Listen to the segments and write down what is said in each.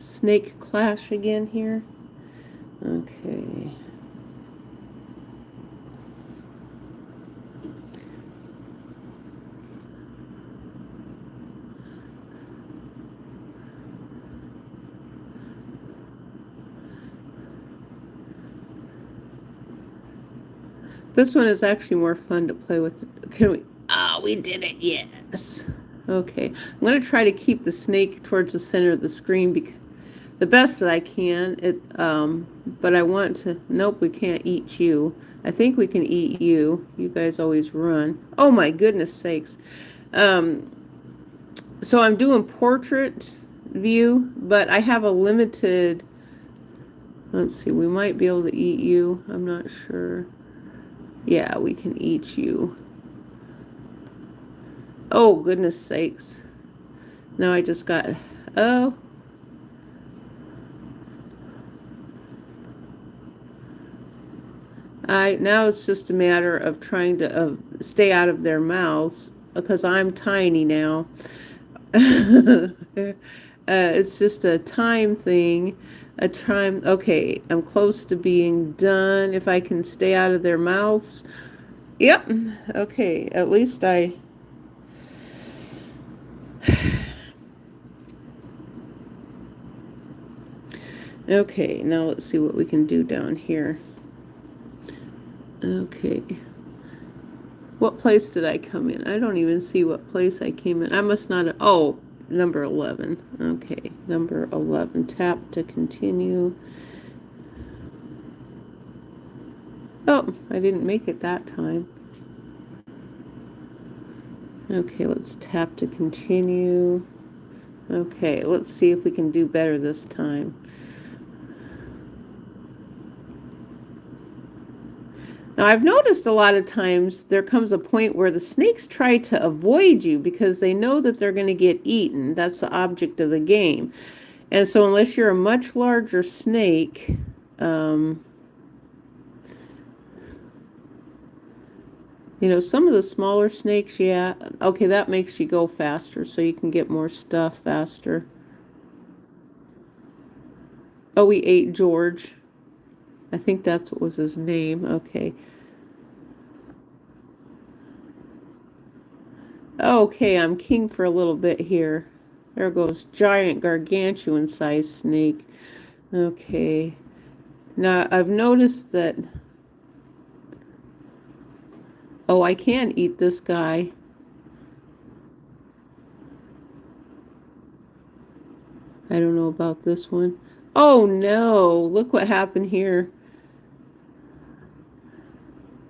snake clash again here. Okay. This one is actually more fun to play with. Can we? Ah, we did it. Yes. Okay. I'm going to try to keep the snake towards the center of the screen because the best that I can. But I want to. Nope, we can't eat you. I think we can eat you. You guys always run. Oh my goodness sakes. So I'm doing portrait view, but I have a limited. Let's see. We might be able to eat you. I'm not sure. Yeah, we can eat you. Oh, goodness sakes. Now I just got... Oh. Now it's just a matter of trying to stay out of their mouths, because I'm tiny now. It's just a time thing. Okay, I'm close to being done. If I can stay out of their mouths. Yep. Okay, at least I... Okay, now let's see what we can do down here. Okay. What place did I come in? I don't even see what place I came in. I must not... Oh, number 11. Okay, number 11. Tap to continue. Oh, I didn't make it that time. Okay, let's tap to continue. Okay, let's see if we can do better this time. Now, I've noticed a lot of times there comes a point where the snakes try to avoid you because they know that they're going to get eaten. That's the object of the game. And so unless you're a much larger snake, you know, some of the smaller snakes, yeah. Okay, that makes you go faster, so you can get more stuff faster. Oh, we ate George. I think that's what was his name. Okay. Okay, I'm king for a little bit here. There goes giant gargantuan sized snake. Okay. Now, I've noticed that... Oh, I can eat this guy. I don't know about this one. Oh, no. Look what happened here.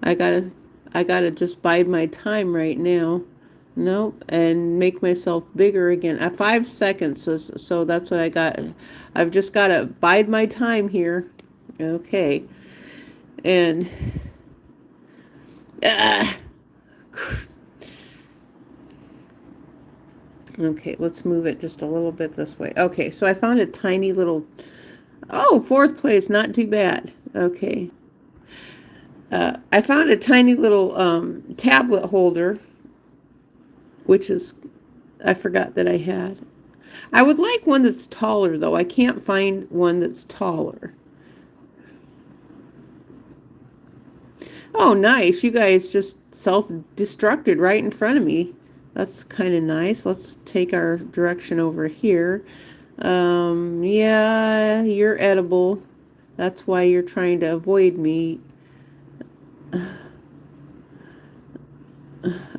I gotta just bide my time right now. Nope, and make myself bigger again. At 5 seconds, so that's what I got. I've just got to bide my time here. Okay. And... Okay, let's move it just a little bit this way. Okay, so I found a tiny little... Oh, 4th place, not too bad. Okay. I found a tiny little tablet holder, which is... I forgot that I had. I would like one that's taller, though. I can't find one that's taller. Oh, nice. You guys just self-destructed right in front of me. That's kind of nice. Let's take our direction over here. Yeah, you're edible. That's why you're trying to avoid me.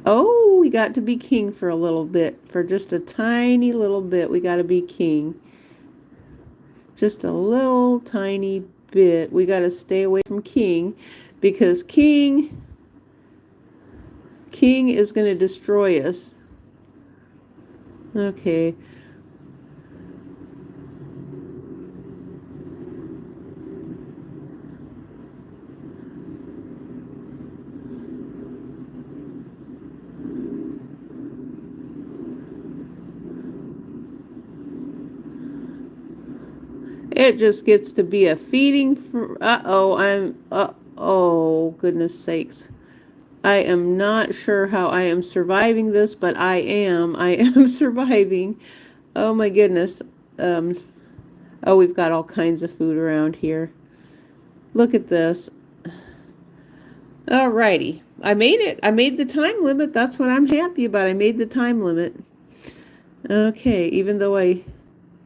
Oh, we got to be king for a little bit. For just a tiny little bit, we got to be king. Just a little tiny bit. We got to stay away from king, because king is going to destroy us. Okay. It just gets to be a feeding for... oh, goodness sakes. I am not sure how I am surviving this, but I am. I am surviving. Oh, my goodness. Oh, we've got all kinds of food around here. Look at this. Alrighty. I made it. I made the time limit. That's what I'm happy about. I made the time limit. Okay, even though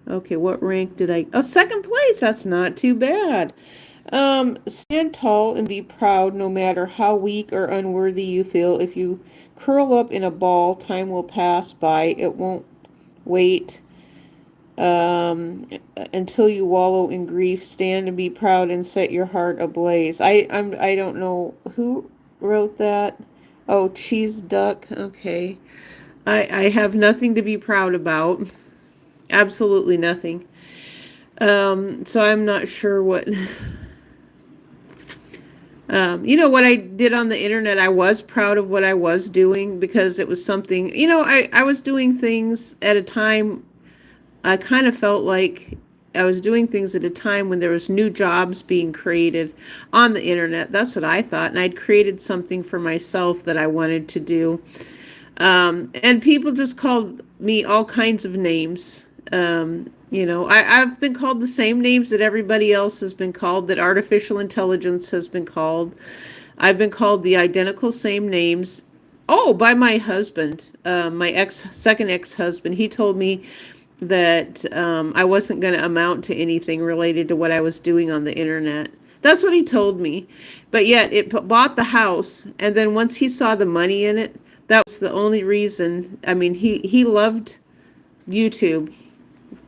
okay, what rank did I, oh, second place. That's not too bad. Stand tall and be proud no matter how weak or unworthy you feel. If you curl up in a ball, time will pass by. It won't wait until you wallow in grief. Stand and be proud and set your heart ablaze. I don't know who wrote that. Oh, Cheese Duck. Okay. I have nothing to be proud about. Absolutely nothing. So I'm not sure what what I did on the internet. I was proud of what I was doing because it was something, I was doing things at a time. I kind of felt like I was doing things at a time when there was new jobs being created on the internet. That's what I thought. And I'd created something for myself that I wanted to do. And people just called me all kinds of names. I've been called the same names that everybody else has been called, that artificial intelligence has been called. I've been called the identical same names. Oh, by my husband, my second ex-husband. He told me that I wasn't going to amount to anything related to what I was doing on the internet. That's what he told me. But yet it bought the house. And then once he saw the money in it, that was the only reason. I mean, he loved YouTube,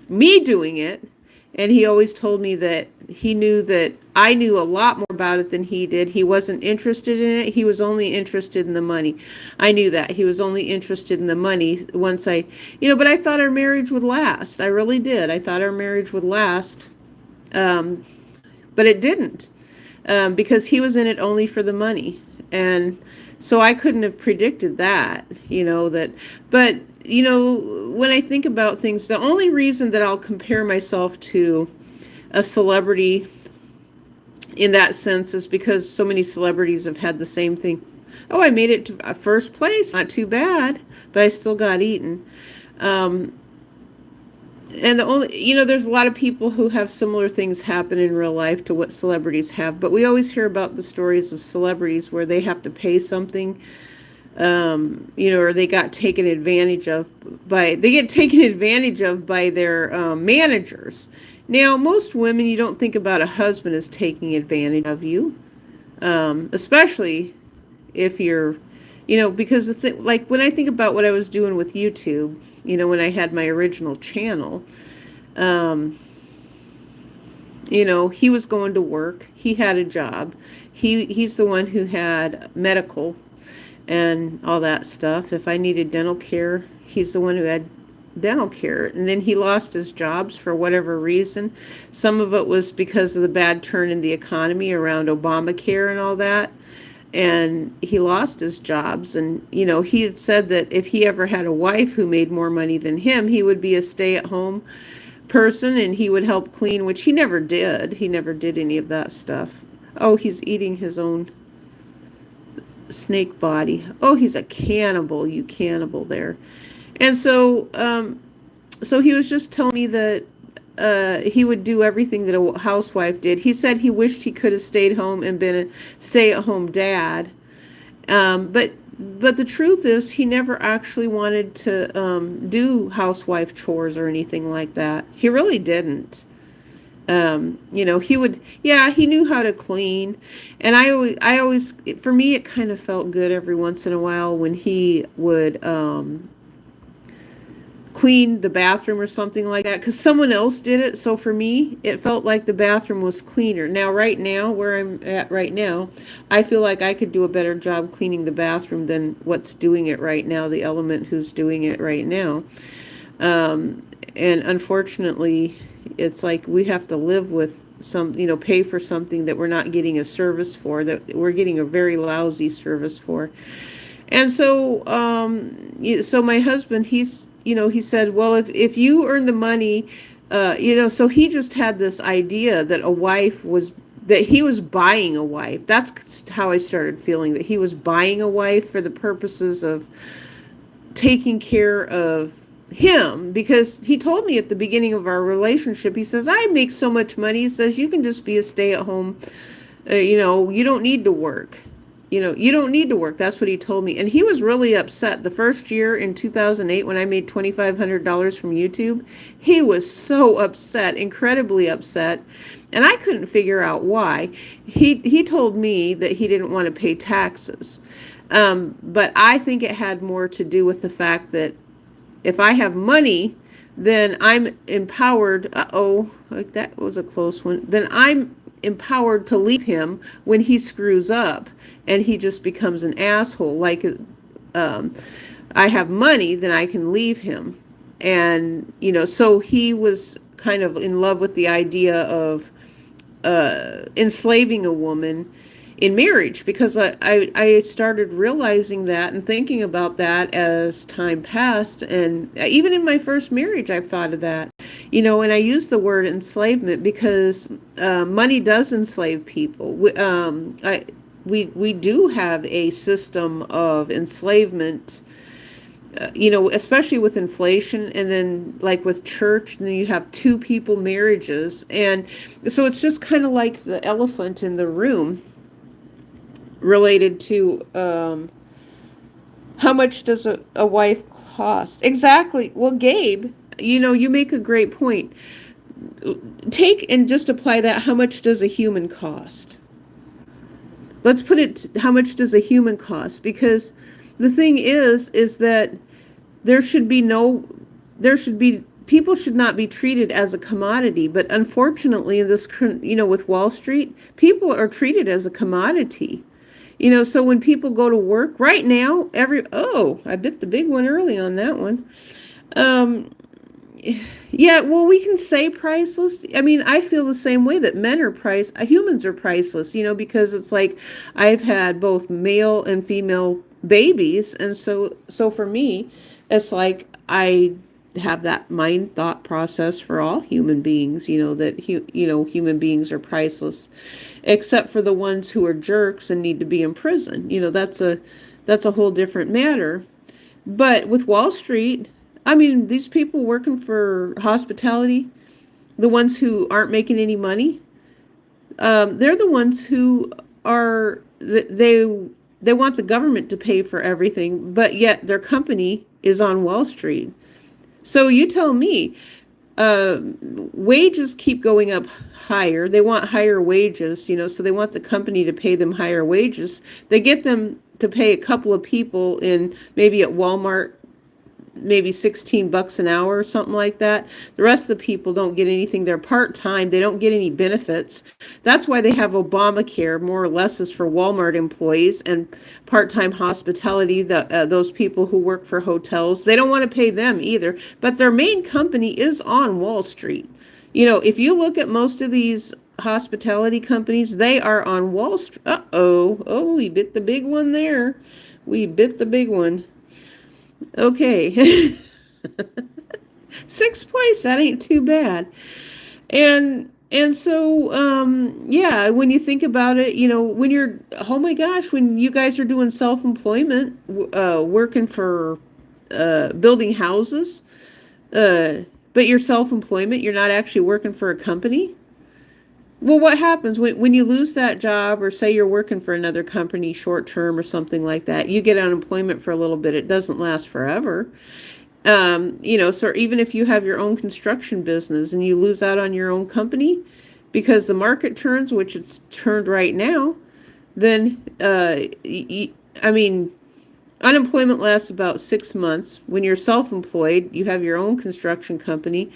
me doing it. And he always told me that he knew that I knew a lot more about it than he did. He wasn't interested in it. He was only interested in the money. I knew that. He was only interested in the money once but I thought our marriage would last. I really did. I thought our marriage would last. But it didn't. Because he was in it only for the money. And so I couldn't have predicted that, but when I think about things, the only reason that I'll compare myself to a celebrity in that sense is because so many celebrities have had the same thing. Oh, I made it to first place. Not too bad, but I still got eaten. And there's a lot of people who have similar things happen in real life to what celebrities have, but we always hear about the stories of celebrities where they have to pay something, or they got taken advantage of by their managers. Now, most women, you don't think about a husband as taking advantage of you, especially if you're, because like when I think about what I was doing with YouTube, when I had my original channel, he was going to work. He had a job. He's the one who had medical and all that stuff. If I needed dental care, he's the one who had dental care. And then he lost his jobs for whatever reason. Some of it was because of the bad turn in the economy around Obamacare and all that. And he lost his jobs. And, he had said that if he ever had a wife who made more money than him, he would be a stay-at-home person and he would help clean, which he never did. He never did any of that stuff. Oh, he's eating his own snake body. Oh, he's a cannibal, you cannibal there. And so, so he was just telling me that he would do everything that a housewife did. He said he wished he could have stayed home and been a stay-at-home dad. But the truth is he never actually wanted to do housewife chores or anything like that. He really didn't. He would, he knew how to clean. And I always, for me, it kind of felt good every once in a while when he would clean the bathroom or something like that, because someone else did it. So for me, it felt like the bathroom was cleaner. Now, right now, where I'm at right now, I feel like I could do a better job cleaning the bathroom than what's doing it right now, the element who's doing it right now. And unfortunately, it's like we have to live with pay for something that we're not getting a service for, that we're getting a very lousy service for. And so, so my husband, he said, well, if you earn the money, so he just had this idea that that he was buying a wife. That's how I started feeling, that he was buying a wife for the purposes of taking care of him, because he told me at the beginning of our relationship, he says, I make so much money. He says, you can just be a stay-at-home, you don't need to work. You don't need to work. That's what he told me. And he was really upset. The first year in 2008, when I made $2,500 from YouTube, he was so upset, incredibly upset. And I couldn't figure out why. He told me that he didn't want to pay taxes. But I think it had more to do with the fact that if I have money, then I'm empowered. Like that was a close one. Then I'm empowered to leave him when he screws up and he just becomes an asshole. Like, I have money, then I can leave him. And, so he was kind of in love with the idea of enslaving a woman in marriage, because I started realizing that and thinking about that as time passed. And even in my first marriage, I've thought of that, and I use the word enslavement because money does enslave people. We do have a system of enslavement, especially with inflation, and then like with church, and then you have two people marriages. And so it's just kind of like the elephant in the room related to how much does a wife cost? Exactly. Well, Gabe, you make a great point. Take and just apply that. How much does a human cost? Let's put it, how much does a human cost? Because the thing is that people should not be treated as a commodity. But unfortunately, with Wall Street, people are treated as a commodity. So when people go to work right now, I bit the big one early on that one. Yeah, well, we can say priceless. I mean, I feel the same way that humans are priceless, because it's like I've had both male and female babies. And so for me, it's like I have that thought process for all human beings, that human beings are priceless, except for the ones who are jerks and need to be in prison. That's a whole different matter. But with Wall Street, I mean, these people working for hospitality, the ones who aren't making any money, they're the ones who they want the government to pay for everything, but yet their company is on Wall Street. So you tell me, wages keep going up higher. They want higher wages, so they want the company to pay them higher wages. They get them to pay a couple of people maybe at Walmart, maybe $16 an hour or something like that. The rest of the people don't get anything. They're part-time. They don't get any benefits. That's why they have Obamacare, more or less, is for Walmart employees and part-time hospitality, those people who work for hotels. They don't want to pay them either, but their main company is on Wall Street. If you look at most of these hospitality companies, they are on Wall Street. We bit the big one there. We bit the big one. Okay. Sixth place, that ain't too bad. And so, yeah, when you think about it, when you guys are doing self-employment, working for, building houses, but you're self-employment, you're not actually working for a company. Well, what happens when you lose that job, or say you're working for another company short term or something like that? You get unemployment for a little bit. It doesn't last forever. So even if you have your own construction business and you lose out on your own company because the market turns, which it's turned right now, then, unemployment lasts about 6 months. When you're self-employed, you have your own construction company.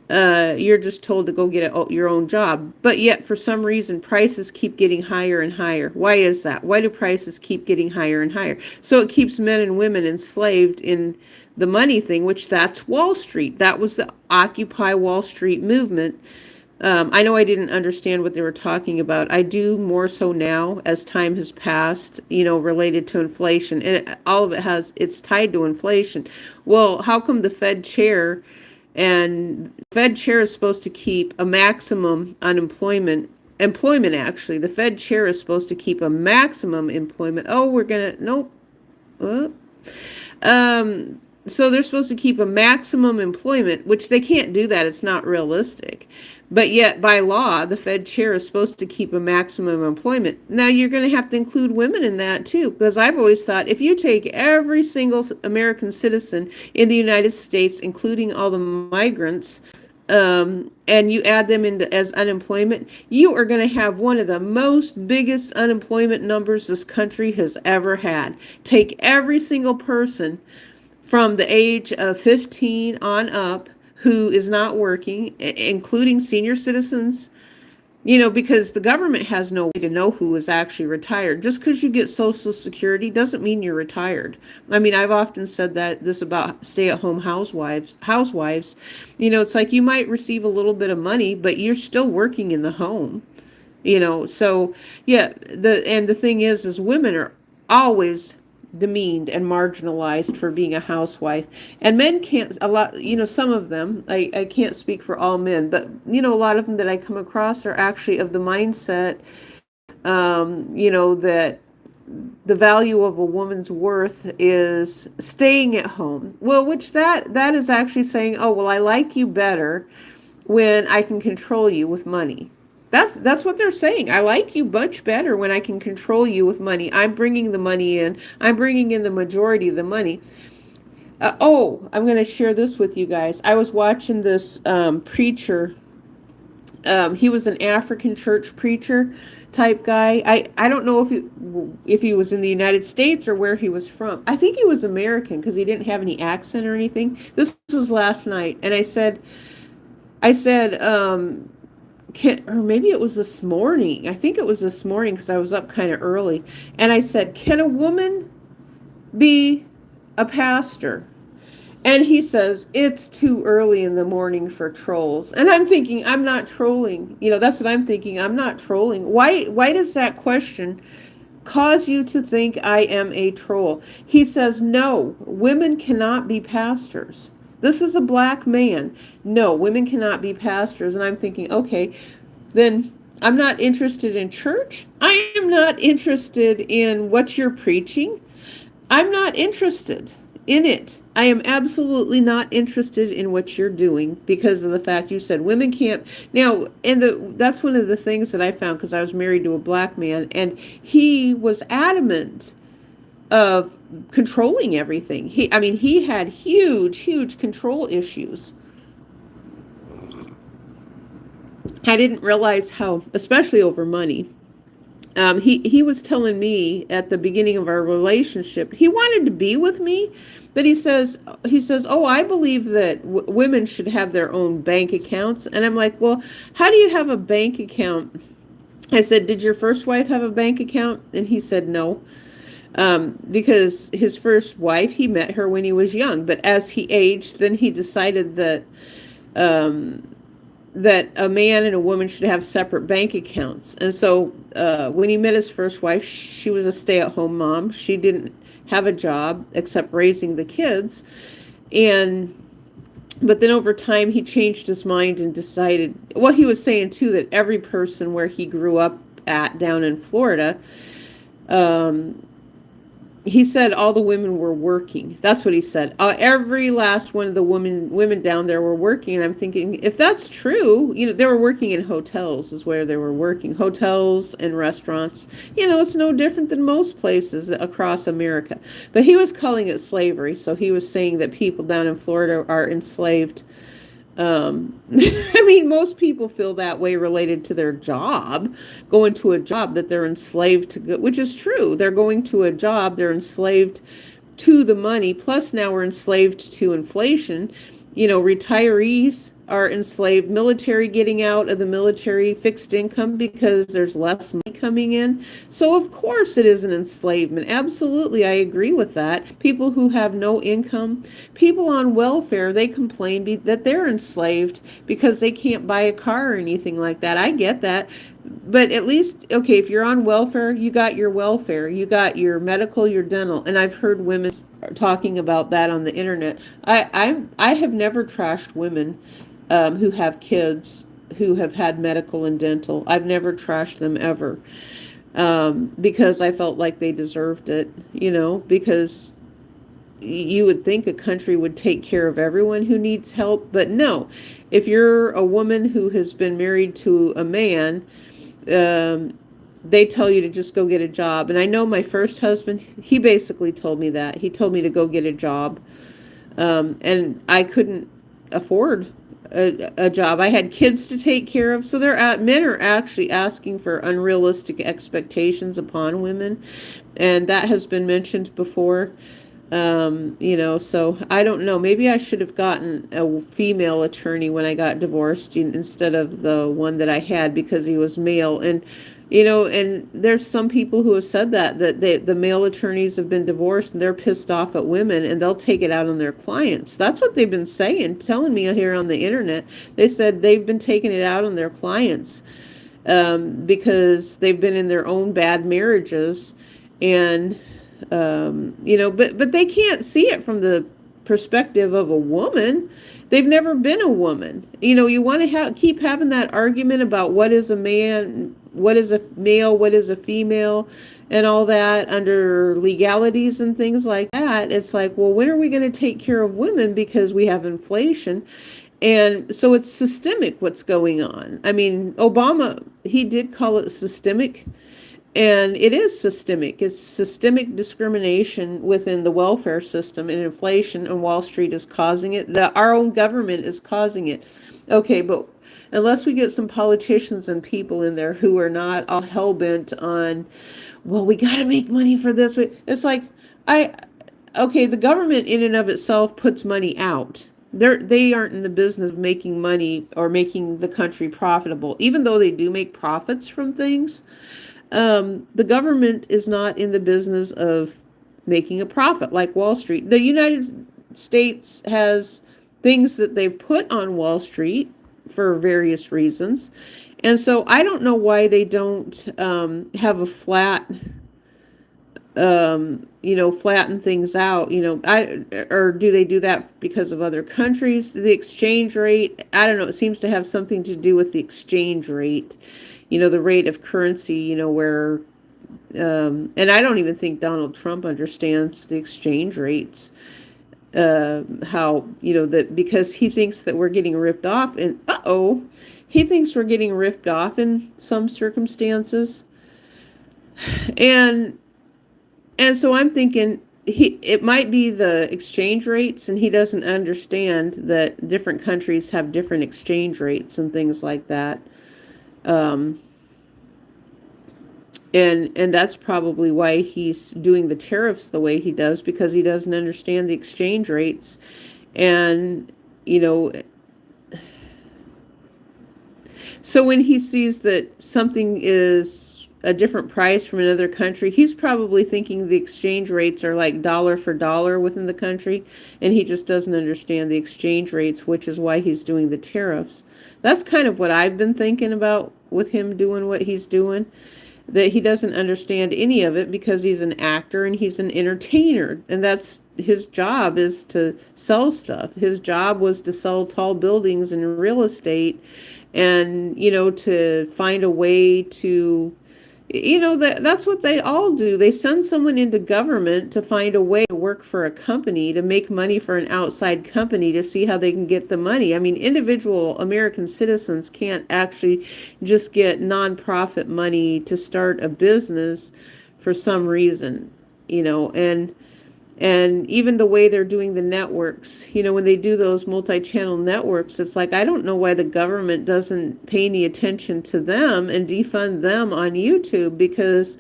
You're just told to go get your own job. But yet, for some reason, prices keep getting higher and higher. Why is that? Why do prices keep getting higher and higher? So it keeps men and women enslaved in the money thing, which that's Wall Street. That was the Occupy Wall Street movement. I know I didn't understand what they were talking about. I do more so now as time has passed, related to inflation. And all of it's tied to inflation. Well, how come the Fed chair is supposed to keep a maximum employment, actually. The Fed chair is supposed to keep a maximum employment. Nope. so they're supposed to keep a maximum employment, which they can't do that. It's not realistic. But yet, by law, the Fed chair is supposed to keep a maximum employment. Now, you're going to have to include women in that too, because I've always thought if you take every single American citizen in the United States, including all the migrants, and you add them into as unemployment, you are going to have one of the most biggest unemployment numbers this country has ever had. Take every single person from the age of 15 on up who is not working, including senior citizens, because the government has no way to know who is actually retired. Just because you get Social Security doesn't mean you're retired. I mean, I've often said this about stay-at-home housewives. It's like you might receive a little bit of money, but you're still working in the home. So yeah, the thing is women are always demeaned and marginalized for being a housewife, and men can't, a lot, some of them, I can't speak for all men, but a lot of them that I come across are actually of the mindset, that the value of a woman's worth is staying at home. Well, which that is actually saying, oh, well, I like you better when I can control you with money. That's what they're saying. I like you much better when I can control you with money. I'm bringing the money in. I'm bringing in the majority of the money. I'm going to share this with you guys. I was watching this preacher. He was an African church preacher type guy. I don't know if he was in the United States or where he was from. I think he was American because he didn't have any accent or anything. This was last night, and I said, or maybe it was this morning. I think it was this morning because I was up kind of early. And I said, can a woman be a pastor? And he says, it's too early in the morning for trolls. And I'm thinking, I'm not trolling. That's what I'm thinking. I'm not trolling. Why does that question cause you to think I am a troll? He says, no, women cannot be pastors. This is a black man. No, women cannot be pastors. And I'm thinking, okay, then I'm not interested in church. I am not interested in what you're preaching. I'm not interested in it. I am absolutely not interested in what you're doing because of the fact you said women can't. Now, that's one of the things that I found, because I was married to a black man, and he was adamant of controlling everything. He had huge control issues. I didn't realize how, especially over money. He was telling me at the beginning of our relationship, he wanted to be with me, but he says, oh, I believe that women should have their own bank accounts. And I'm like, well, how do you have a bank account? I said, did your first wife have a bank account? And he said, no. Because his first wife, he met her when he was young, but as he aged, then he decided that that a man and a woman should have separate bank accounts. And so when he met his first wife, she was a stay-at-home mom. She didn't have a job except raising the kids. But then over time, he changed his mind and decided, well, he was saying too that every person where he grew up at down in Florida, he said all the women were working. That's what he said. Every last one of the women down there were working. And I'm thinking, if that's true, they were working in hotels is where they were working. Hotels and restaurants. It's no different than most places across America. But he was calling it slavery. So he was saying that people down in Florida are enslaved. Most people feel that way related to their job, going to a job that they're enslaved to go, which is true. They're going to a job, they're enslaved to the money. Plus now we're enslaved to inflation. Retirees are enslaved, military getting out of the military, fixed income because there's less money coming in. So of course it is an enslavement. Absolutely, I agree with that. People who have no income, people on welfare, they complain that they're enslaved because they can't buy a car or anything like that. I get that. But at least, okay, if you're on welfare, you got your welfare, you got your medical, your dental. And I've heard women talking about that on the internet. I have never trashed women who have kids who have had medical and dental. I've never trashed them ever because I felt like they deserved it, because you would think a country would take care of everyone who needs help, but no. If you're a woman who has been married to a man, they tell you to just go get a job. And I know my first husband, he basically told me that. He told me to go get a job. And I couldn't afford a job. I had kids to take care of. So men are actually asking for unrealistic expectations upon women. And that has been mentioned before. So I don't know. Maybe I should have gotten a female attorney when I got divorced instead of the one that I had, because he was male. And and there's some people who have said that the male attorneys have been divorced and they're pissed off at women and they'll take it out on their clients. That's what they've been telling me here on the internet. They said they've been taking it out on their clients because they've been in their own bad marriages. And but they can't see it from the perspective of a woman. They've never been a woman. You want to keep having that argument about what is a man, what is a male, what is a female, and all that under legalities and things like that. It's like, well, when are we going to take care of women, because we have inflation? And so it's systemic what's going on. I mean, Obama, he did call it systemic. And it is systemic. It's systemic discrimination within the welfare system, and inflation, and Wall Street is causing it. Our own government is causing it. Okay, but unless we get some politicians and people in there who are not all hell-bent on, well, we got to make money for this. It's like, the government in and of itself puts money out. They aren't in the business of making money or making the country profitable, even though they do make profits from things. The government is not in the business of making a profit like Wall Street. The United States has things that they've put on Wall Street for various reasons. And so I don't know why they don't have a flatten things out, or do they do that because of other countries? The exchange rate, I don't know, it seems to have something to do with the exchange rate. The rate of currency, where, and I don't even think Donald Trump understands the exchange rates, how, that because he thinks that we're getting ripped off, and he thinks we're getting ripped off in some circumstances. And so I'm thinking it might be the exchange rates, and he doesn't understand that different countries have different exchange rates and things like that. And that's probably why he's doing the tariffs the way he does, because he doesn't understand the exchange rates. And, so when he sees that something is a different price from another country, he's probably thinking the exchange rates are like dollar for dollar within the country, and he just doesn't understand the exchange rates, which is why he's doing the tariffs. That's kind of what I've been thinking about with him doing what he's doing, that he doesn't understand any of it because he's an actor and he's an entertainer, and that's his job, is to sell stuff. His job was to sell tall buildings and real estate, and to find a way to, that's what they all do. They send someone into government to find a way to work for a company, to make money for an outside company, to see how they can get the money. I mean, individual American citizens can't actually just get nonprofit money to start a business for some reason, and even the way they're doing the networks, when they do those multi-channel networks, it's like, I don't know why the government doesn't pay any attention to them and defund them on YouTube, because,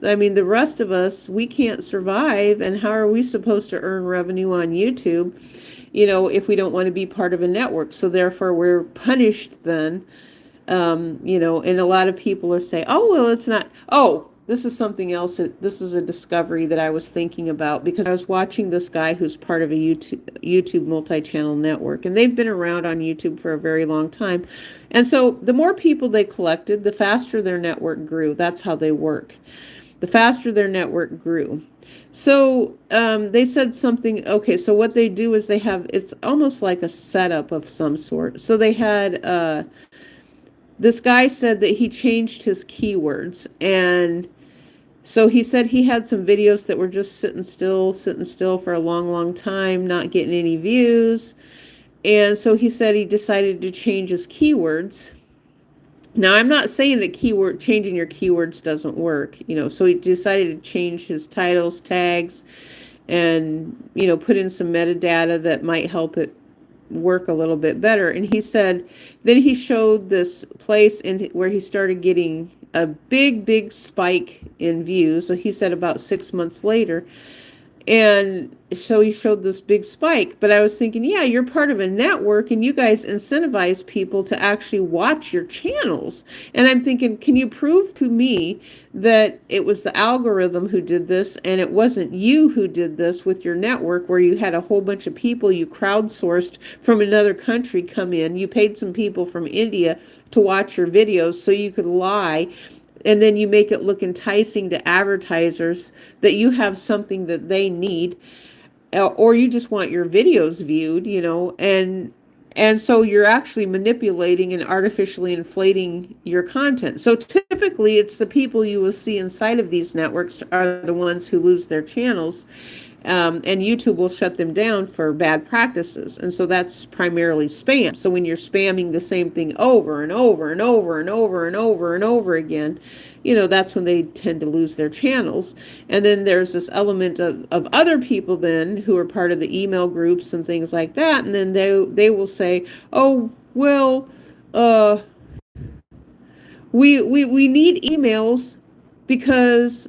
I mean, the rest of us, we can't survive. And how are we supposed to earn revenue on YouTube, if we don't want to be part of a network? So therefore we're punished then, and a lot of people are saying, oh, well, it's not, this is something else. This is a discovery that I was thinking about, because I was watching this guy who's part of a YouTube multi-channel network, and they've been around on YouTube for a very long time. And so the more people they collected, the faster their network grew. That's how they work. The faster their network grew. So they said something, okay, so what they do is it's almost like a setup of some sort. So they had, this guy said that he changed his keywords, and So he said he had some videos that were just sitting still for a long, long time, not getting any views. And so he said he decided to change his keywords. Now, I'm not saying that changing your keywords doesn't work, so he decided to change his titles, tags, and, put in some metadata that might help it work a little bit better. And he said, then he showed this place where he started getting a big spike in views. So he said about 6 months later. And so he showed this big spike. But I was thinking, yeah, you're part of a network and you guys incentivize people to actually watch your channels. And I'm thinking, can you prove to me that it was the algorithm who did this and it wasn't you who did this with your network, where you had a whole bunch of people you crowdsourced from another country come in? You paid some people from India to watch your videos so you could lie, and then you make it look enticing to advertisers that you have something that they need, or you just want your videos viewed, and so you're actually manipulating and artificially inflating your content. So typically it's the people you will see inside of these networks are the ones who lose their channels. And YouTube will shut them down for bad practices. And so that's primarily spam. So when you're spamming the same thing over and over and over and over and over and over again, that's when they tend to lose their channels. And then there's this element of other people then who are part of the email groups and things like that. And then they will say, oh, well, we need emails because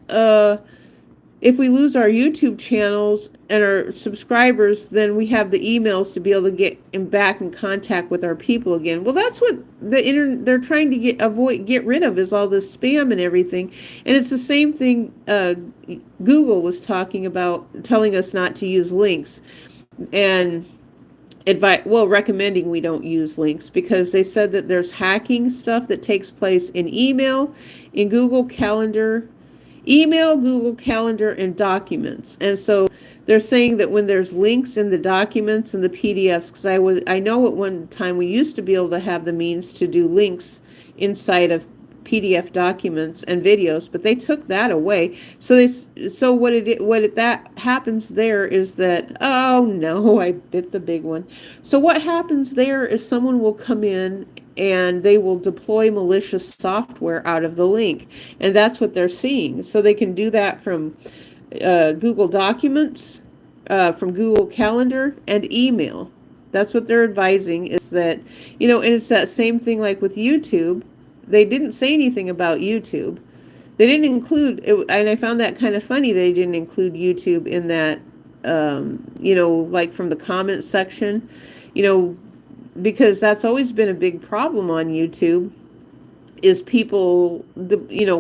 if we lose our YouTube channels and our subscribers, then we have the emails to be able to get back in contact with our people again. Well, that's what they're trying to get rid of, is all this spam and everything. And it's the same thing Google was talking about, telling us not to use links and recommending we don't use links, because they said that there's hacking stuff that takes place in email, in Google Calendar, Google Calendar, and documents. And so they're saying that when there's links in the documents and the PDFs, because I know at one time we used to be able to have the means to do links inside of PDF documents and videos, but they took that away. So that happens there is that, oh no, I bit the big one. So what happens there is someone will come in and they will deploy malicious software out of the link. And that's what they're seeing. So they can do that from Google Documents, from Google Calendar, and email. That's what they're advising, is that, and it's that same thing like with YouTube. They didn't say anything about YouTube. They didn't include it, and I found that kind of funny. They didn't include YouTube in that, like from the comments section, because that's always been a big problem on YouTube, is people,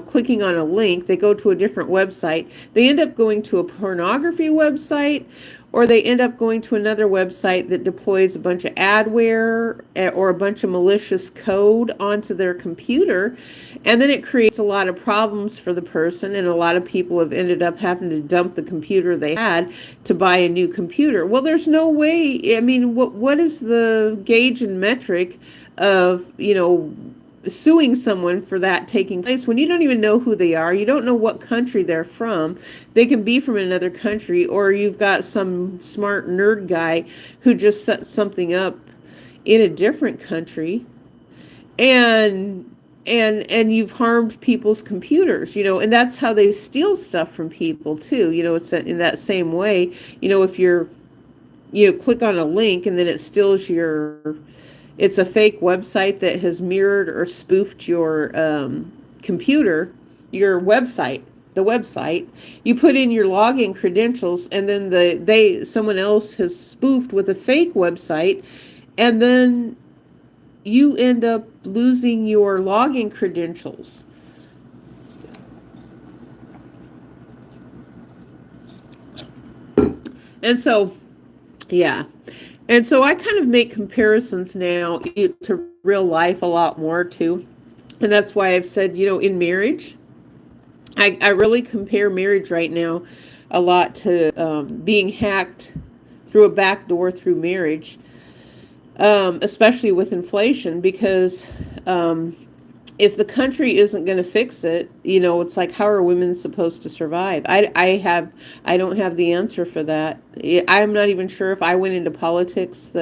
clicking on a link, they go to a different website, they end up going to a pornography website, or they end up going to another website that deploys a bunch of adware or a bunch of malicious code onto their computer. And then it creates a lot of problems for the person, and a lot of people have ended up having to dump the computer they had to buy a new computer. Well, there's no way. I mean, what is the gauge and metric of, suing someone for that taking place when you don't even know who they are? You don't know what country they're from. They can be from another country, or you've got some smart nerd guy who just set something up in a different country, and you've harmed people's computers, and that's how they steal stuff from people too. It's in that same way. If you click on a link and then it steals it's a fake website that has mirrored or spoofed your computer, your website, the website. You put in your login credentials, and then someone else has spoofed with a fake website, and then you end up losing your login credentials. And so, yeah. And so I kind of make comparisons now to real life a lot more too. And that's why I've said, in marriage, I really compare marriage right now a lot to being hacked through a back door through marriage, especially with inflation, because if the country isn't going to fix it, it's like, how are women supposed to survive? I don't have the answer for that. I'm not even sure if I went into politics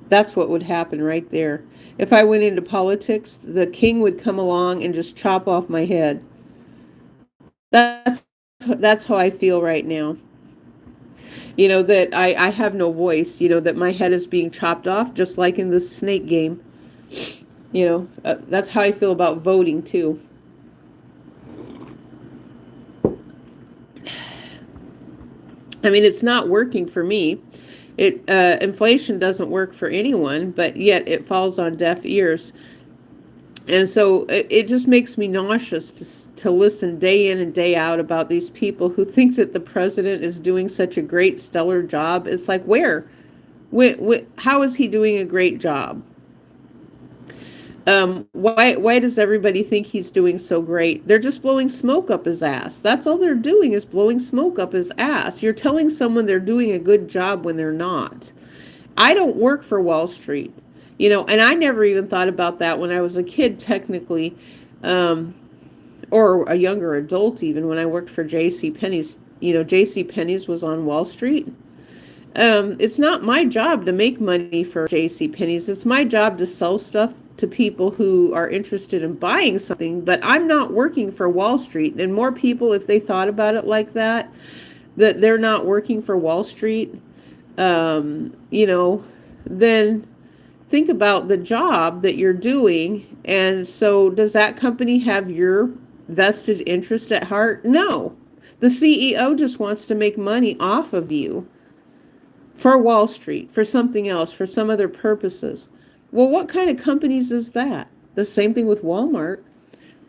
that's what would happen right there. If I went into politics, the king would come along and just chop off my head. That's how I feel right now. That I have no voice, that my head is being chopped off, just like in this snake game. That's how I feel about voting too. I mean, it's not working for me. Inflation doesn't work for anyone, but yet it falls on deaf ears. And so it just makes me nauseous to listen day in and day out about these people who think that the president is doing such a great, stellar job. It's like, where? How is he doing a great job? Why does everybody think he's doing so great? They're just blowing smoke up his ass. That's all they're doing, is blowing smoke up his ass. You're telling someone they're doing a good job when they're not. I don't work for Wall Street, and I never even thought about that when I was a kid, technically, or a younger adult, even when I worked for J.C. Penney's. J.C. Penney's was on Wall Street. It's not my job to make money for J.C. Penney's. It's my job to sell stuff to people who are interested in buying something, but I'm not working for Wall Street. And more people, if they thought about it like that they're not working for Wall Street, then think about the job that you're doing. And so does that company have your vested interest at heart? No. The CEO just wants to make money off of you for Wall Street, for something else, for some other purposes. Well, what kind of companies is that? The same thing with Walmart.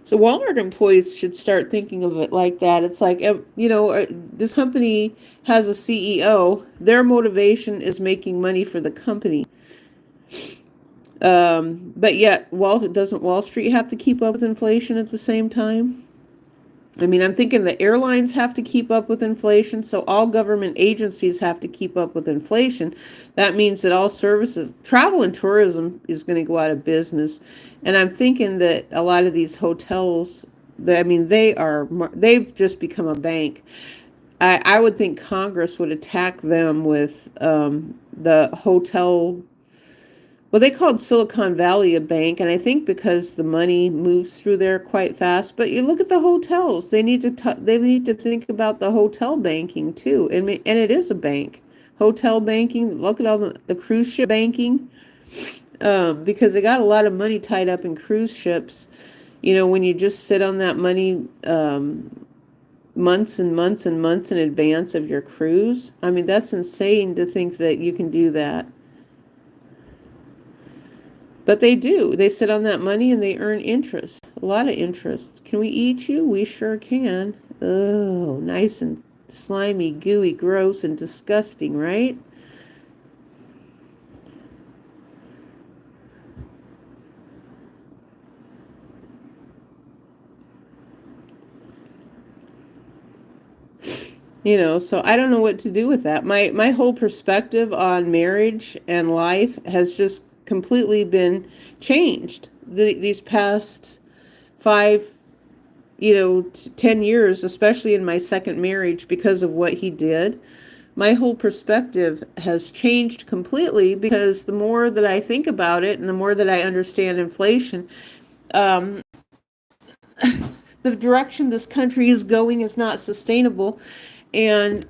So Walmart employees should start thinking of it like that. It's like, this company has a CEO. Their motivation is making money for the company. But yet, doesn't Wall Street have to keep up with inflation at the same time? I mean, I'm thinking the airlines have to keep up with inflation, so all government agencies have to keep up with inflation. That means that all services, travel and tourism is going to go out of business. And I'm thinking that a lot of these hotels, they've just become a bank. I would think Congress would attack them with the hotel. Well, they called Silicon Valley a bank, and I think because the money moves through there quite fast. But you look at the hotels; they need to think about the hotel banking too, and it is a bank, hotel banking. Look at all the cruise ship banking, because they got a lot of money tied up in cruise ships. When you just sit on that money months and months and months in advance of your cruise. I mean, that's insane to think that you can do that. But they do. They sit on that money and they earn interest. A lot of interest. Can we eat you? We sure can. Oh, nice and slimy, gooey, gross, and disgusting, right? So I don't know what to do with that. My whole perspective on marriage and life has just completely been changed these past 5 10 years, especially in my second marriage, because of what he did. My whole perspective has changed completely, because the more that I think about it and the more that I understand inflation, the direction this country is going is not sustainable. And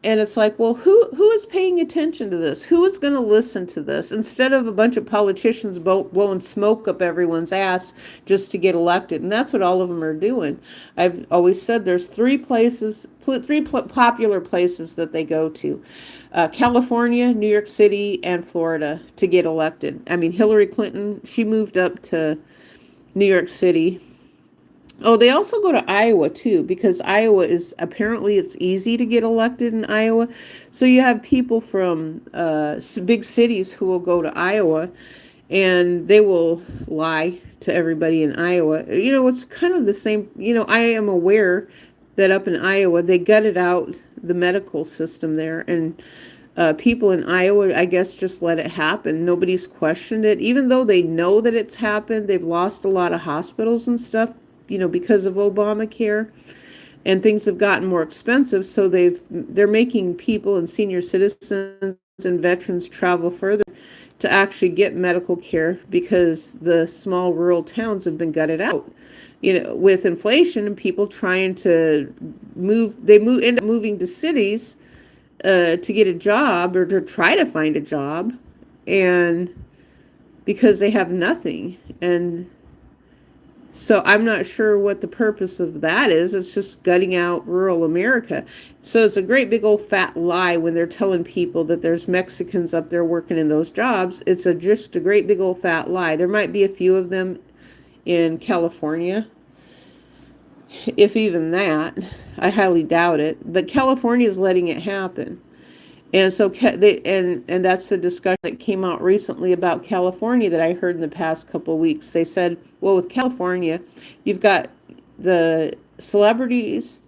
it's like, well, who is paying attention to this? Who is going to listen to this? Instead of a bunch of politicians blowing smoke up everyone's ass just to get elected. And that's what all of them are doing. I've always said there's three popular places that they go to. California, New York City, and Florida to get elected. I mean, Hillary Clinton, she moved up to New York City. Oh, they also go to Iowa too, because Iowa is, apparently it's easy to get elected in Iowa. So you have people from big cities who will go to Iowa, and they will lie to everybody in Iowa. It's kind of the same. I am aware that up in Iowa, they gutted out the medical system there. And People in Iowa, I guess, just let it happen. Nobody's questioned it. Even though they know that it's happened, they've lost a lot of hospitals and stuff, because of Obamacare. And things have gotten more expensive, so they're making people and senior citizens and veterans travel further to actually get medical care because the small rural towns have been gutted out. With inflation and people trying to end up moving to cities to get a job or to try to find a job, and because they have nothing. And so I'm not sure what the purpose of that is. It's just gutting out rural America. So it's a great big old fat lie when they're telling people that there's Mexicans up there working in those jobs. It's just a great big old fat lie. There might be a few of them in California, if even that. I highly doubt it. But California is letting it happen. And so and that's the discussion that came out recently about California that I heard in the past couple of weeks. They said, well, with California, you've got the celebrities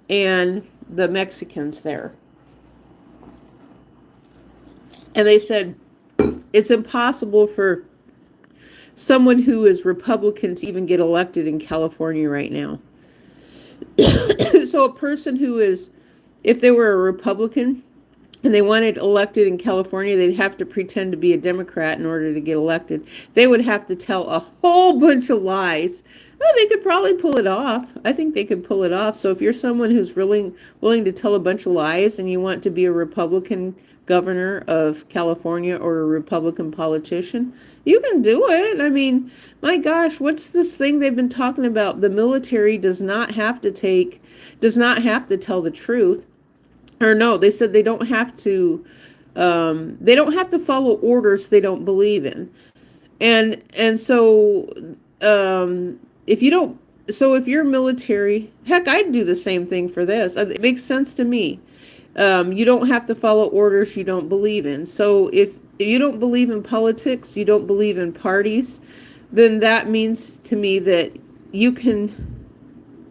and the Mexicans there. And they said it's impossible for someone who is Republican to even get elected in California right now. So a person who is, if they were a Republican, and they wanted elected in California, they'd have to pretend to be a Democrat in order to get elected. They would have to tell a whole bunch of lies. Well, they could probably pull it off. I think they could pull it off. So if you're someone who's willing to tell a bunch of lies and you want to be a Republican governor of California or a Republican politician, you can do it. I mean, my gosh, what's this thing they've been talking about? The military does not have to tell the truth. Or no, they said they don't have to follow orders they don't believe in. And so if you're military, heck, I'd do the same thing for this. It makes sense to me. You don't have to follow orders you don't believe in. So if you don't believe in politics, you don't believe in parties, then that means to me that you can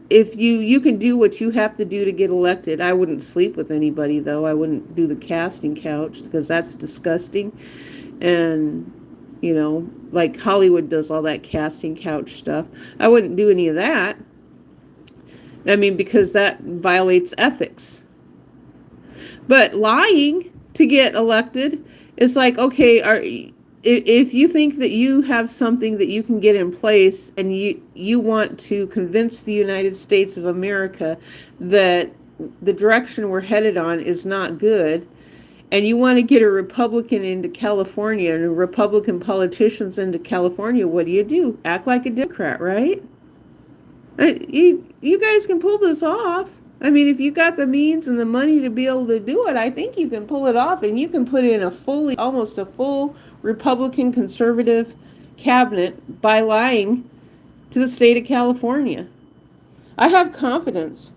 do what you have to do to get elected. I wouldn't sleep with anybody, though. I wouldn't do the casting couch because that's disgusting. And, like Hollywood does all that casting couch stuff. I wouldn't do any of that. I mean, because that violates ethics. But lying to get elected is like, okay, if you think that you have something that you can get in place and you want to convince the United States of America that the direction we're headed on is not good, and you want to get a Republican into California and Republican politicians into California, what do? Act like a Democrat, right? You guys can pull this off. I mean, if you got the means and the money to be able to do it, I think you can pull it off, and you can put in almost a full Republican conservative cabinet by lying to the state of California. I have confidence.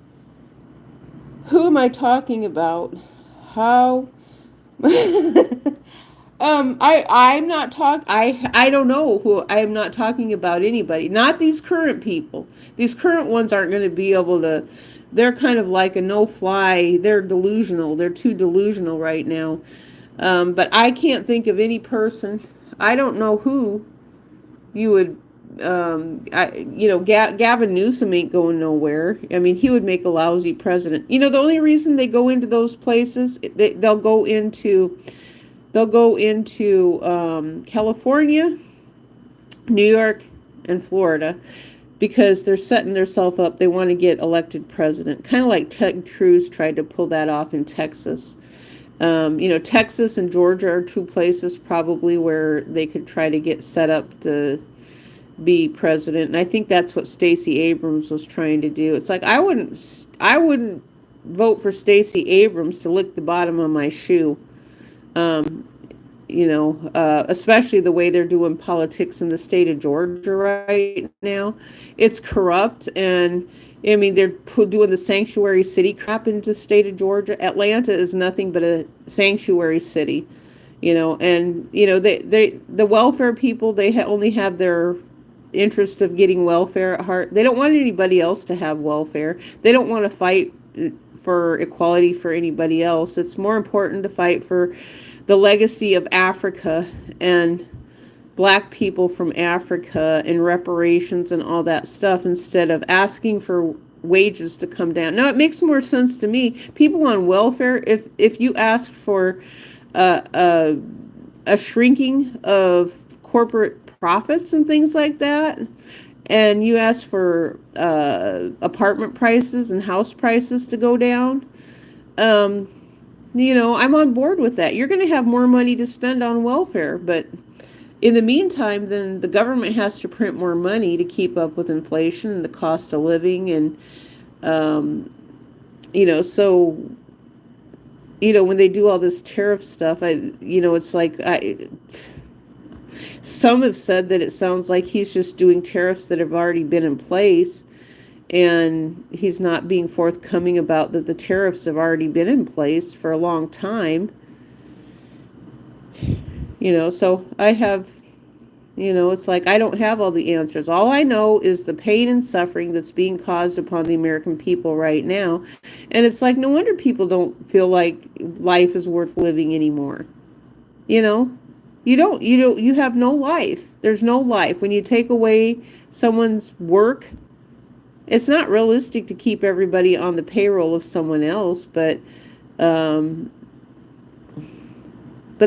Who am I talking about? How? I'm not I don't know who. I am not talking about anybody. Not these current people. These current ones aren't going to be able to. They're kind of like a no-fly. They're delusional. They're too delusional right now. But I can't think of any person. I don't know who you would. Gavin Newsom ain't going nowhere. I mean, he would make a lousy president. The only reason they go into those places, they'll go into California, New York, and Florida, because they're setting themselves up. They want to get elected president, kind of like Ted Cruz tried to pull that off in Texas. Texas and Georgia are two places probably where they could try to get set up to be president. And I think that's what Stacey Abrams was trying to do. It's like, I wouldn't vote for Stacey Abrams to lick the bottom of my shoe. Especially the way they're doing politics in the state of Georgia right now. It's corrupt, and I mean, they're doing the sanctuary city crap into the state of Georgia. Atlanta is nothing but a sanctuary city, and the welfare people, they only have their interest of getting welfare at heart. They don't want anybody else to have welfare. They don't want to fight for equality for anybody else. It's more important to fight for the legacy of Africa and black people from Africa and reparations and all that stuff, instead of asking for wages to come down. Now, it makes more sense to me. People on welfare, if you asked for a shrinking of corporate profits and things like that, and you ask for apartment prices and house prices to go down, I'm on board with that. You're going to have more money to spend on welfare, but in the meantime, then the government has to print more money to keep up with inflation and the cost of living. And, so, when they do all this tariff stuff, it's like, some have said that it sounds like he's just doing tariffs that have already been in place, and he's not being forthcoming about that the tariffs have already been in place for a long time. So I have, it's like I don't have all the answers. All I know is the pain and suffering that's being caused upon the American people right now. And it's like, no wonder people don't feel like life is worth living anymore. You have no life. There's no life. When you take away someone's work, it's not realistic to keep everybody on the payroll of someone else, but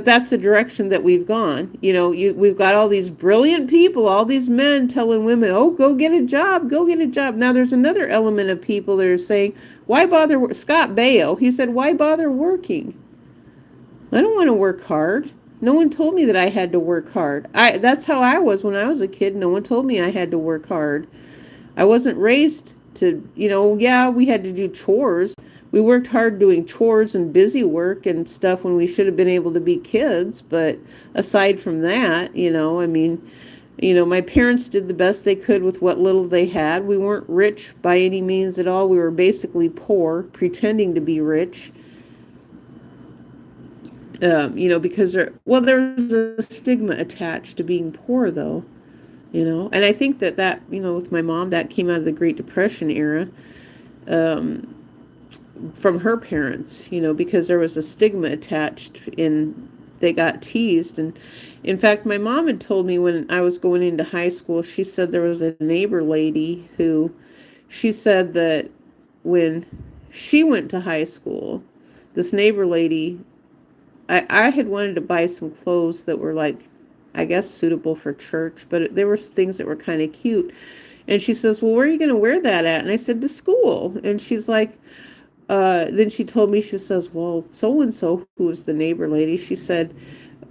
that's the direction that we've gone. We've got all these brilliant people, all these men telling women, oh, go get a job, go get a job. Now, there's another element of people that are saying, why bother? Scott Baio, he said, why bother working? I don't want to work hard. No one told me that I had to work hard. That's how I was when I was a kid. No one told me I had to work hard. I wasn't raised to, we had to do chores. We worked hard doing chores and busy work and stuff when we should have been able to be kids. But aside from that, my parents did the best they could with what little they had. We weren't rich by any means at all. We were basically poor, pretending to be rich. Because there's a stigma attached to being poor, though, and I think that, with my mom, that came out of the Great Depression era, from her parents, because there was a stigma attached they got teased. And in fact, my mom had told me when I was going into high school, she said there was a neighbor lady who, she said that when she went to high school, this neighbor lady, I had wanted to buy some clothes that were like, I guess, suitable for church, but there were things that were kind of cute. And she says, well, where are you going to wear that at? And I said, to school. And she's like, then she told me, she says, well, so-and-so, who was the neighbor lady, she said,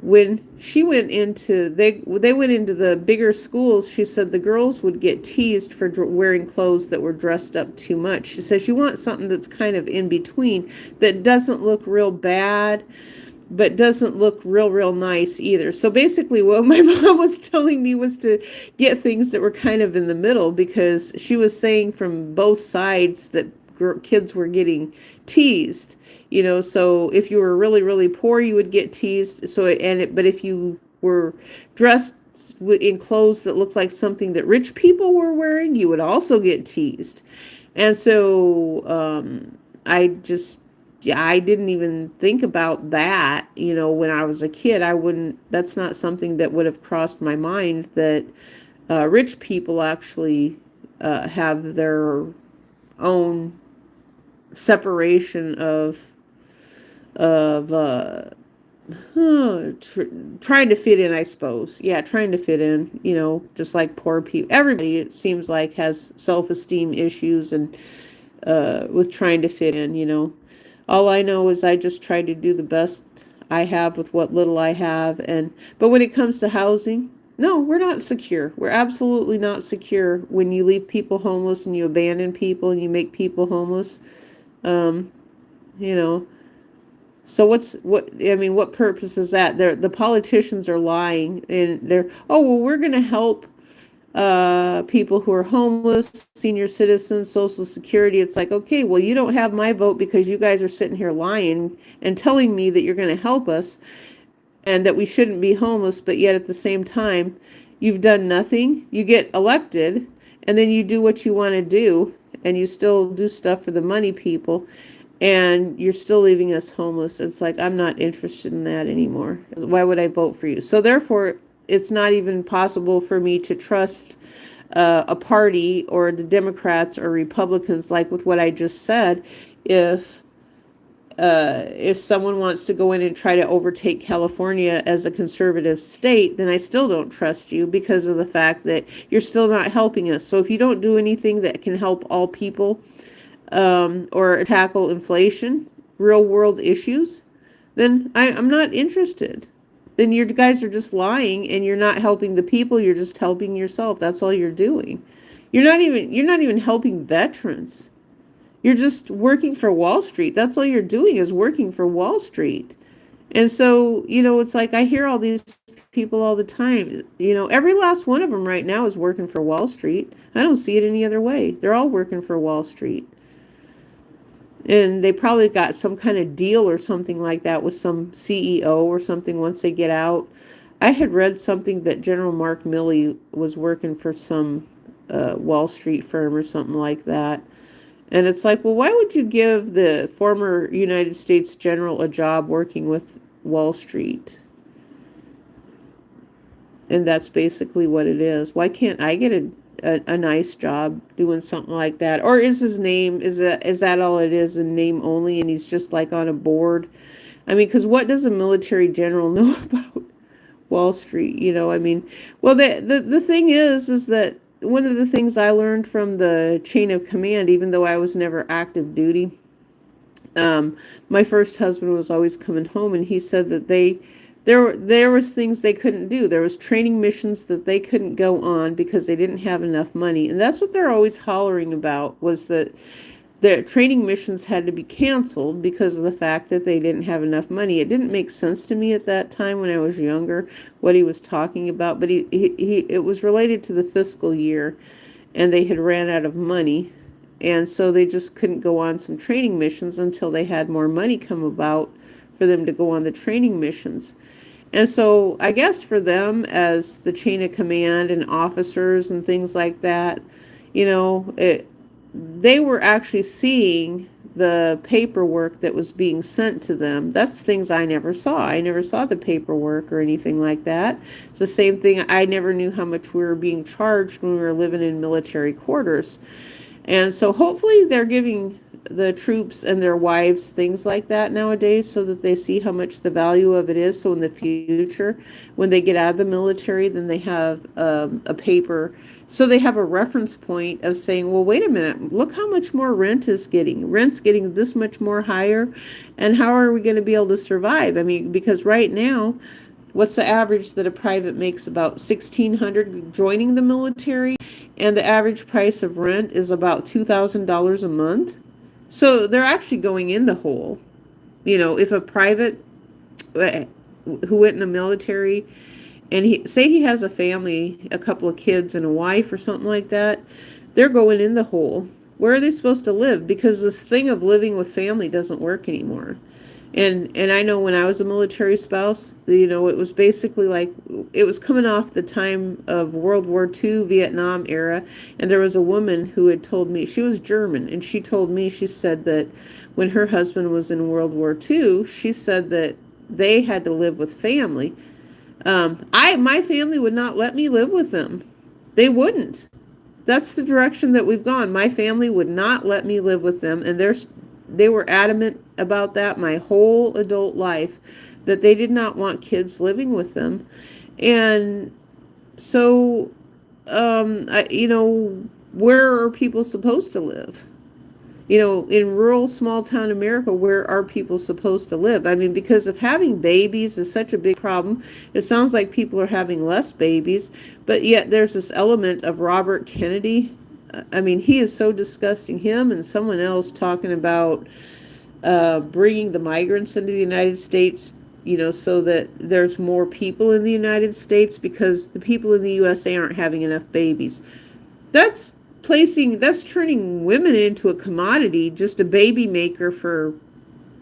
when she went into, they went into the bigger schools, she said the girls would get teased for wearing clothes that were dressed up too much. She says, you want something that's kind of in between, that doesn't look real bad, but doesn't look real nice either. So basically what my mom was telling me was to get things that were kind of in the middle, because she was saying from both sides that kids were getting teased, so if you were really poor, you would get teased. But if you were dressed in clothes that looked like something that rich people were wearing, you would also get teased. And so I didn't even think about that, when I was a kid. That's not something that would have crossed my mind, that rich people actually have their own separation of trying to fit in, I suppose. Yeah, trying to fit in, just like poor people. Everybody, it seems like, has self-esteem issues and with trying to fit in. All I know is I just try to do the best I have with what little I have. But when it comes to housing, no, we're not secure. We're absolutely not secure when you leave people homeless and you abandon people and you make people homeless. So what purpose is that? The politicians are lying, and we're going to help people who are homeless, senior citizens, Social Security. It's like, okay, well, you don't have my vote because you guys are sitting here lying and telling me that you're going to help us and that we shouldn't be homeless, but yet at the same time, you've done nothing. You get elected, and then you do what you want to do, and you still do stuff for the money people. and you're still leaving us homeless. It's like, I'm not interested in that anymore. Why would I vote for you? So therefore, it's not even possible for me to trust a party or the Democrats or Republicans, like with what I just said. If someone wants to go in and try to overtake California as a conservative state, then I still don't trust you because of the fact that you're still not helping us. So if you don't do anything that can help all people, or tackle inflation, real world issues, then I'm not interested. Then you guys are just lying and you're not helping the people, you're just helping yourself. That's all you're doing. You're not even helping veterans. You're just working for Wall Street. That's all you're doing is working for Wall Street. And so, it's like I hear all these people all the time. Every last one of them right now is working for Wall Street. I don't see it any other way. They're all working for Wall Street. And they probably got some kind of deal or something like that with some CEO or something once they get out. I had read something that General Mark Milley was working for some Wall Street firm or something like that. And it's like, well, why would you give the former United States general a job working with Wall Street? And that's basically what it is. Why can't I get a nice job doing something like that? Or is his name, is that all it is, a name only, and he's just like on a board? I mean, because what does a military general know about Wall Street? Well, the thing is that one of the things I learned from the chain of command, even though I was never active duty, my first husband was always coming home, and he said that there was things they couldn't do. There was training missions that they couldn't go on because they didn't have enough money. And that's what they're always hollering about, was that their training missions had to be canceled because of the fact that they didn't have enough money. It didn't make sense to me at that time when I was younger, what he was talking about, but it was related to the fiscal year, and they had ran out of money. And so they just couldn't go on some training missions until they had more money come about for them to go on the training missions. And so I guess for them, as the chain of command and officers and things like that, they were actually seeing the paperwork that was being sent to them. That's things I never saw. I never saw the paperwork or anything like that. It's the same thing. I never knew how much we were being charged when we were living in military quarters. And so hopefully they're giving the troops and their wives things like that nowadays, so that they see how much the value of it is. So in the future, when they get out of the military, then they have a paper. So they have a reference point of saying, well, wait a minute, look how much more rent is getting. Rent's getting this much more higher. And how are we going to be able to survive? I mean, because right now, what's the average that a private makes? About $1,600 joining the military. And the average price of rent is about $2,000 a month. So they're actually going in the hole. If a private who went in the military, and he has a family, a couple of kids and a wife or something like that, they're going in the hole. Where are they supposed to live? Because this thing of living with family doesn't work anymore. And I know when I was a military spouse, it was basically like, it was coming off the time of World War II, Vietnam era. And there was a woman who had told me, she was German, and she told me, she said that when her husband was in World War II, she said that they had to live with family. My family would not let me live with them. They wouldn't. That's the direction that we've gone. My family would not let me live with them, and they were adamant about that my whole adult life, that they did not want kids living with them. And so, where are people supposed to live? In rural small town America, where are people supposed to live? I mean, because if having babies is such a big problem, it sounds like people are having less babies, but yet there's this element of Robert Kennedy. I mean, he is so disgusting. Him and someone else talking about bringing the migrants into the United States, so that there's more people in the United States because the people in the USA aren't having enough babies. That's turning women into a commodity, just a baby maker for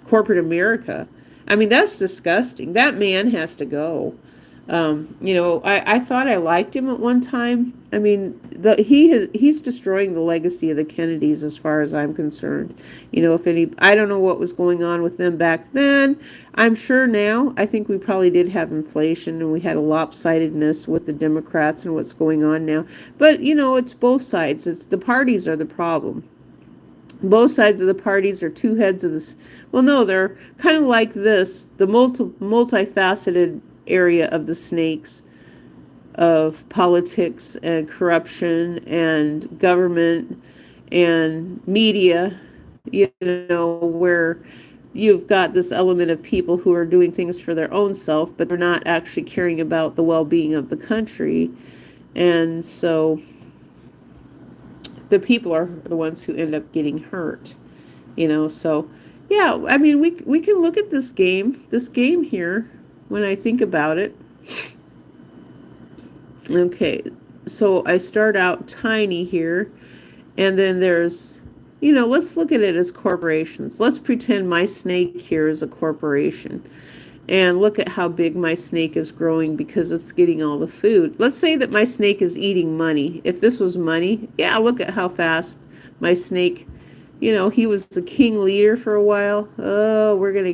corporate America. I mean, that's disgusting. That man has to go. I thought I liked him at one time. I mean, he's destroying the legacy of the Kennedys as far as I'm concerned. If any, I don't know what was going on with them back then. I'm sure now, I think we probably did have inflation and we had a lopsidedness with the Democrats and what's going on now. But, it's both sides. It's the parties are the problem. Both sides of the parties are two heads of this. Well, no, they're kind of like this, the multifaceted area of the snakes of politics and corruption and government and media, where you've got this element of people who are doing things for their own self, but they're not actually caring about the well-being of the country. And so the people are the ones who end up getting hurt, so yeah, I mean, we can look at this game here when I think about it. Okay, so I start out tiny here, and then there's, let's look at it as corporations. Let's pretend my snake here is a corporation. And look at how big my snake is growing because it's getting all the food. Let's say that my snake is eating money. If this was money, yeah, look at how fast my snake, he was the king leader for a while. Oh, are we going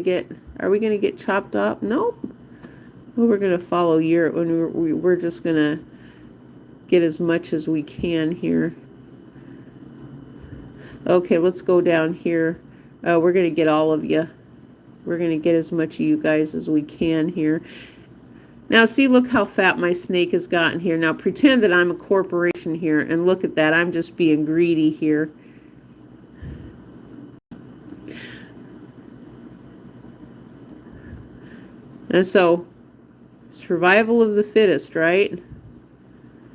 to get chopped up? Nope. Well, we're going to follow your, we're just going to get as much as we can here. Okay, let's go down here. We're going to get all of you. We're going to get as much of you guys as we can here. Now, see, look how fat my snake has gotten here. Now, pretend that I'm a corporation here, and look at that. I'm just being greedy here. And so, survival of the fittest, right?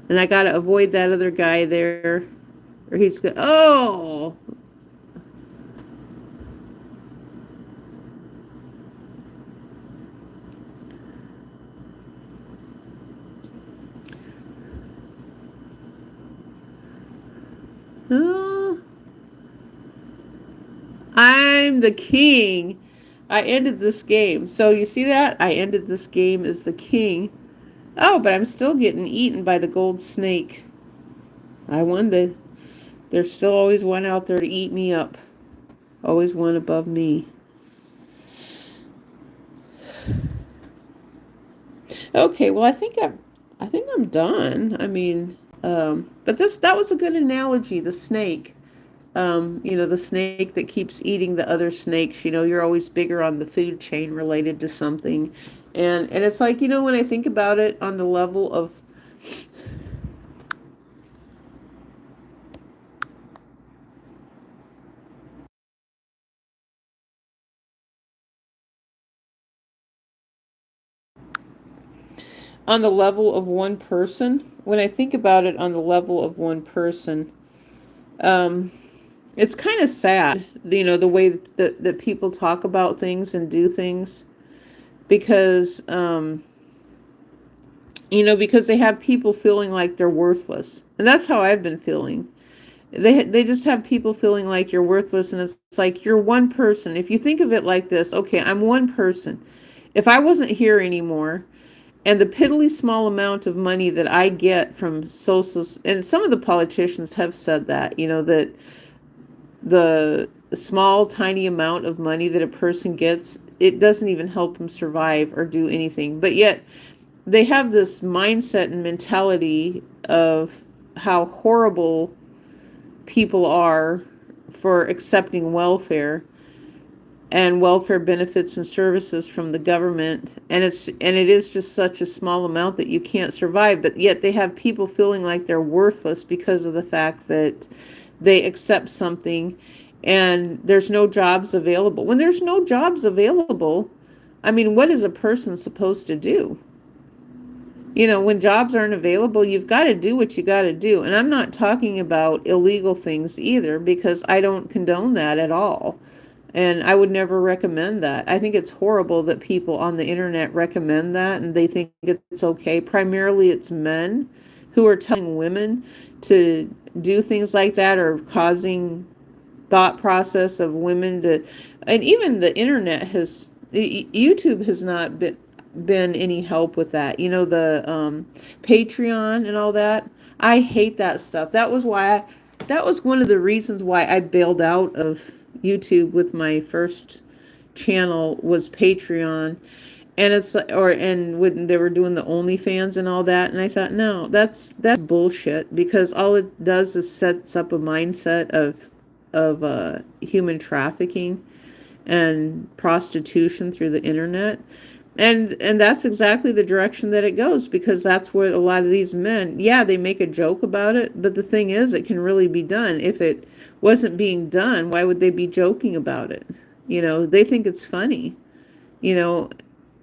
And I got to avoid that other guy there. Or he's going, oh! I'm the king. I ended this game. So you see that? I ended this game as the king. Oh, but I'm still getting eaten by the gold snake. I won the... There's still always one out there to eat me up. Always one above me. Okay, well, I think I'm done. I mean, but that was a good analogy, the snake. The snake that keeps eating the other snakes. You're always bigger on the food chain related to something. And it's like, when I think about it on the level of one person, when I think about it on the level of one person, it's kind of sad, the way that people talk about things and do things, because, because they have people feeling like they're worthless. And that's how I've been feeling. They just have people feeling like you're worthless, and it's like you're one person. If you think of it like this, okay, I'm one person. If I wasn't here anymore, and the piddly small amount of money that I get from social, and some of the politicians have said that, that the small, tiny amount of money that a person gets, it doesn't even help them survive or do anything. But yet, they have this mindset and mentality of how horrible people are for accepting welfare and welfare benefits and services from the government, and it is just such a small amount that you can't survive. But yet they have people feeling like they're worthless because of the fact that they accept something and there's no jobs available. When there's no jobs available, I mean, what is a person supposed to do? When jobs aren't available, you've got to do what you got to do. And I'm not talking about illegal things either, because I don't condone that at all. And I would never recommend that. I think it's horrible that people on the internet recommend that and they think it's okay. Primarily it's men who are telling women to do things like that, or causing thought process of women to, and even the internet has, YouTube has not been, been any help with that. You know, the Patreon and all that. I hate that stuff. That was one of the reasons why I bailed out of YouTube with my first channel was Patreon. And it's like, or and when they were doing the OnlyFans and all that, and I thought, no, that's bullshit, because all it does is sets up a mindset of human trafficking and prostitution through the internet. And that's exactly the direction that it goes, because that's what a lot of these men, yeah, they make a joke about it, but the thing is, it can really be done. If it wasn't being done, why would they be joking about it? You know, they think it's funny, you know,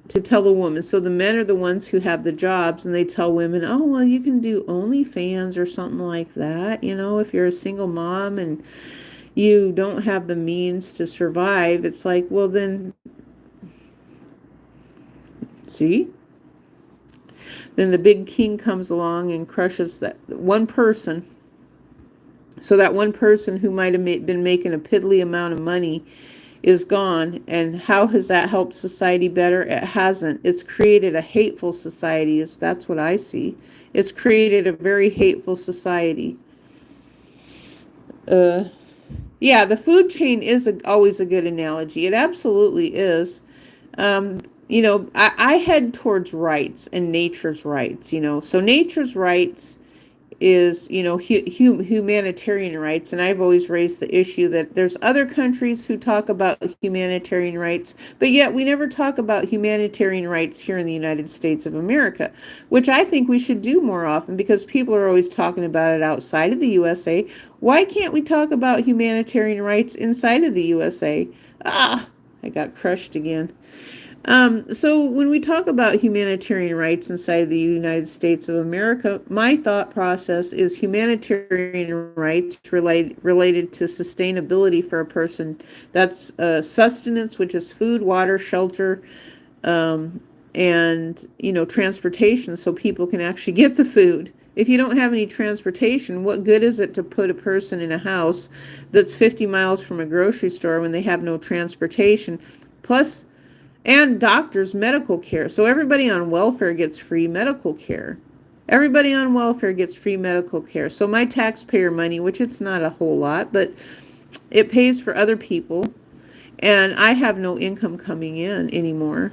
to tell a woman. So the men are the ones who have the jobs, and they tell women, oh, well, you can do OnlyFans or something like that, you know, if you're a single mom and you don't have the means to survive. It's like, well, then, see? Then the big king comes along and crushes that one person. So that one person who might have been making a piddly amount of money is gone. And how has that helped society better? It hasn't. It's created a hateful society. That's what I see. It's created a very hateful society. Yeah, the food chain is always a good analogy. It absolutely is. You know, I head towards rights and nature's rights, you know. So nature's rights is, you know, humanitarian rights. And I've always raised the issue that there's other countries who talk about humanitarian rights, but yet we never talk about humanitarian rights here in the United States of America, which I think we should do more often, because people are always talking about it outside of the USA. Why can't we talk about humanitarian rights inside of the USA? Ah, I got crushed again. So when we talk about humanitarian rights inside the United States of America, my thought process is humanitarian rights related to sustainability for a person. That's sustenance, which is food, water, shelter, and, you know, transportation, so people can actually get the food. If you don't have any transportation, what good is it to put a person in a house that's 50 miles from a grocery store when they have no transportation? Plus, and doctors, medical care. So everybody on welfare gets free medical care. Everybody on welfare gets free medical care. So my taxpayer money, which it's not a whole lot, but it pays for other people. And I have no income coming in anymore.